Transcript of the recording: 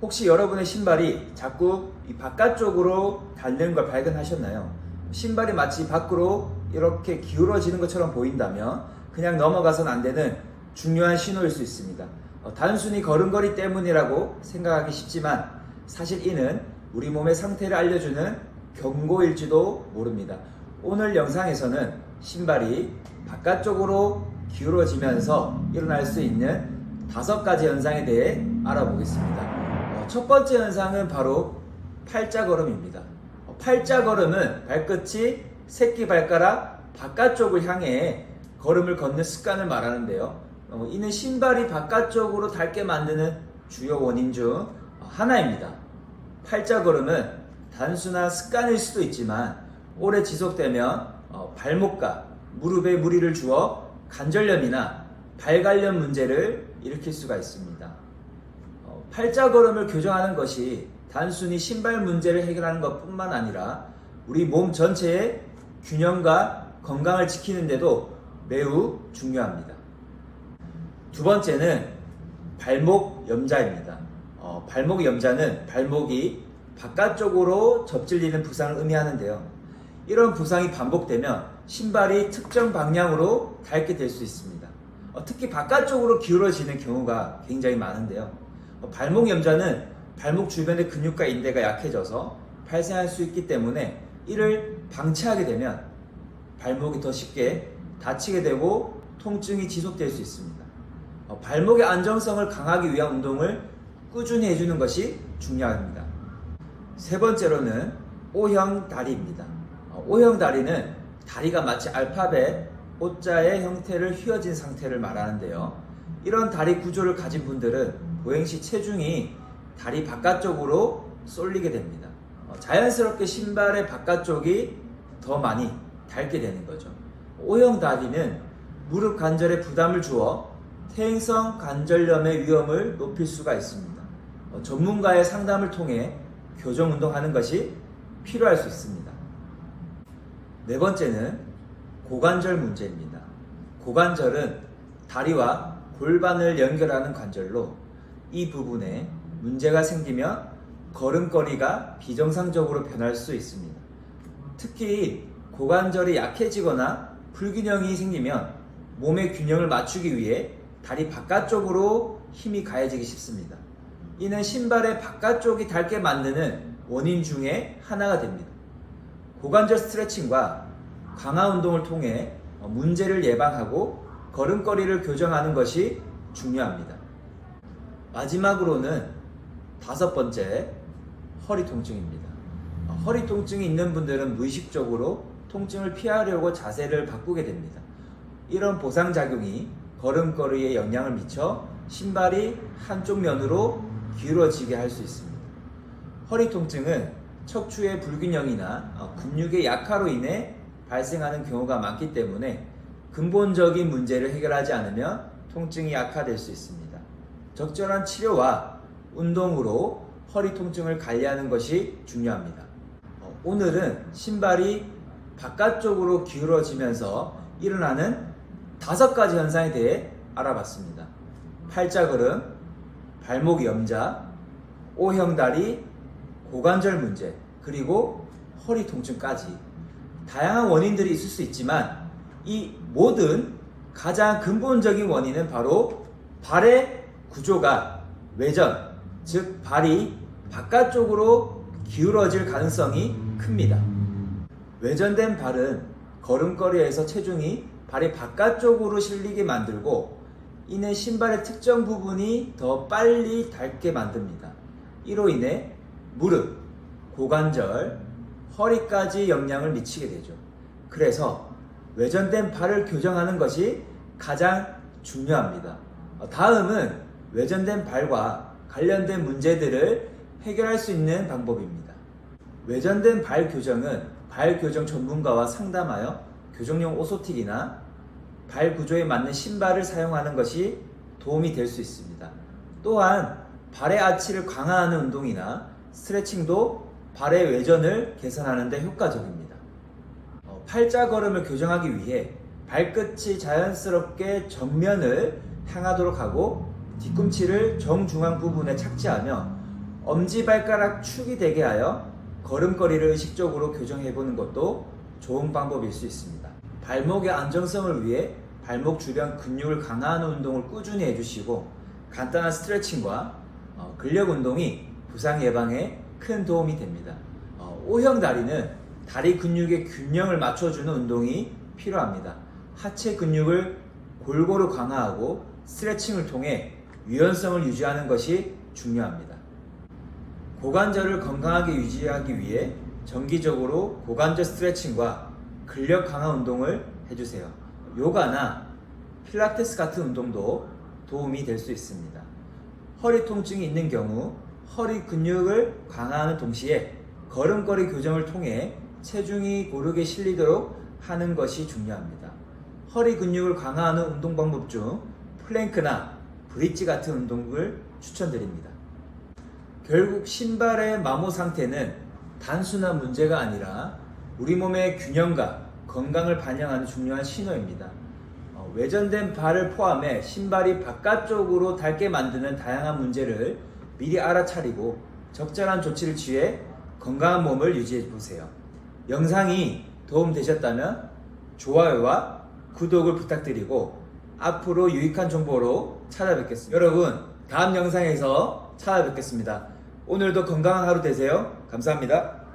혹시 여러분의 신발이 자꾸 이 바깥쪽으로 닳는 걸 발견하셨나요? 신발이 마치 밖으로 이렇게 기울어지는 것처럼 보인다면 그냥 넘어가선 안 되는 중요한 신호일 수 있습니다. 단순히 걸음걸이 때문이라고 생각하기 쉽지만 사실 이는 우리 몸의 상태를 알려주는 경고일지도 모릅니다. 오늘 영상에서는 신발이 바깥쪽으로 기울어지면서 일어날 수 있는 5가지 현상에 대해 알아보겠습니다. 첫 번째 현상은 바로 팔자걸음입니다. 팔자걸음은 발끝이 새끼 발가락 바깥쪽을 향해 걸음을 걷는 습관을 말하는데요. 이는 신발이 바깥쪽으로 닳게 만드는 주요 원인 중 하나입니다. 팔자걸음은 단순한 습관일 수도 있지만 오래 지속되면 발목과 무릎에 무리를 주어 관절염이나 발관련 문제를 일으킬 수가 있습니다. 팔자걸음을 교정하는 것이 단순히 신발 문제를 해결하는 것뿐만 아니라 우리 몸 전체의 균형과 건강을 지키는 데도 매우 중요합니다. 두 번째는 발목 염자입니다. 발목 염자는 발목이 바깥쪽으로 접질리는 부상을 의미하는데요. 이런 부상이 반복되면 신발이 특정 방향으로 닳게 될 수 있습니다. 특히 바깥쪽으로 기울어지는 경우가 굉장히 많은데요. 발목 염자는 발목 주변의 근육과 인대가 약해져서 발생할 수 있기 때문에 이를 방치하게 되면 발목이 더 쉽게 다치게 되고 통증이 지속될 수 있습니다. 발목의 안정성을 강화하기 위한 운동을 꾸준히 해주는 것이 중요합니다. 세 번째로는 O형 다리입니다. O형 다리는 다리가 마치 알파벳 O자의 형태를 휘어진 상태를 말하는데요. 이런 다리 구조를 가진 분들은 보행시 체중이 다리 바깥쪽으로 쏠리게 됩니다. 자연스럽게 신발의 바깥쪽이 더 많이 닳게 되는 거죠. O형 다리는 무릎 관절에 부담을 주어 퇴행성 관절염의 위험을 높일 수가 있습니다. 전문가의 상담을 통해 교정 운동하는 것이 필요할 수 있습니다. 네 번째는 고관절 문제입니다. 고관절은 다리와 골반을 연결하는 관절로 이 부분에 문제가 생기면 걸음걸이가 비정상적으로 변할 수 있습니다. 특히 고관절이 약해지거나 불균형이 생기면 몸의 균형을 맞추기 위해 다리 바깥쪽으로 힘이 가해지기 쉽습니다. 이는 신발의 바깥쪽이 닳게 만드는 원인 중에 하나가 됩니다. 고관절 스트레칭과 강화 운동을 통해 문제를 예방하고 걸음걸이를 교정하는 것이 중요합니다. 마지막으로는 5번째, 허리 통증입니다. 허리 통증이 있는 분들은 무의식적으로 통증을 피하려고 자세를 바꾸게 됩니다. 이런 보상작용이 걸음걸이에 영향을 미쳐 신발이 한쪽 면으로 기울어지게 할 수 있습니다. 허리 통증은 척추의 불균형이나 근육의 약화로 인해 발생하는 경우가 많기 때문에 근본적인 문제를 해결하지 않으면 통증이 악화될 수 있습니다. 적절한 치료와 운동으로 허리 통증을 관리하는 것이 중요합니다. 오늘은 신발이 바깥쪽으로 기울어지면서 일어나는 5가지 현상에 대해 알아봤습니다. 팔자걸음, 발목 염자, O형 다리, 고관절 문제, 그리고 허리 통증까지 다양한 원인들이 있을 수 있지만 이 모든 가장 근본적인 원인은 바로 발의 구조가 외전, 즉 발이 바깥쪽으로 기울어질 가능성이 큽니다. 외전된 발은 걸음걸이에서 체중이 발이 바깥쪽으로 실리게 만들고 이는 신발의 특정 부분이 더 빨리 닳게 만듭니다. 이로 인해 무릎, 고관절, 허리까지 영향을 미치게 되죠. 그래서 외전된 발을 교정하는 것이 가장 중요합니다. 다음은 외전된 발과 관련된 문제들을 해결할 수 있는 방법입니다. 외전된 발 교정은 발 교정 전문가와 상담하여 교정용 오소틱이나 발 구조에 맞는 신발을 사용하는 것이 도움이 될 수 있습니다. 또한 발의 아치를 강화하는 운동이나 스트레칭도 발의 외전을 개선하는 데 효과적입니다. 팔자걸음을 교정하기 위해 발끝이 자연스럽게 정면을 향하도록 하고 뒤꿈치를 정중앙 부분에 착지하며 엄지발가락 축이 되게 하여 걸음걸이를 의식적으로 교정해보는 것도 좋은 방법일 수 있습니다. 발목의 안정성을 위해 발목 주변 근육을 강화하는 운동을 꾸준히 해주시고 간단한 스트레칭과 근력 운동이 부상 예방에 큰 도움이 됩니다. O형 다리는 다리 근육의 균형을 맞춰주는 운동이 필요합니다. 하체 근육을 골고루 강화하고 스트레칭을 통해 유연성을 유지하는 것이 중요합니다. 고관절을 건강하게 유지하기 위해 정기적으로 고관절 스트레칭과 근력 강화 운동을 해주세요. 요가나 필라테스 같은 운동도 도움이 될 수 있습니다. 허리 통증이 있는 경우 허리 근육을 강화하는 동시에 걸음걸이 교정을 통해 체중이 고르게 실리도록 하는 것이 중요합니다. 허리 근육을 강화하는 운동 방법 중 플랭크나 브릿지 같은 운동을 추천드립니다. 결국 신발의 마모 상태는 단순한 문제가 아니라 우리 몸의 균형과 건강을 반영하는 중요한 신호입니다. 외전된 발을 포함해 신발이 바깥쪽으로 닳게 만드는 다양한 문제를 미리 알아차리고 적절한 조치를 취해 건강한 몸을 유지해 보세요. 영상이 도움되셨다면 좋아요와 구독을 부탁드리고 앞으로 유익한 정보로 찾아뵙겠습니다. 여러분, 다음 영상에서 찾아뵙겠습니다. 오늘도 건강한 하루 되세요. 감사합니다.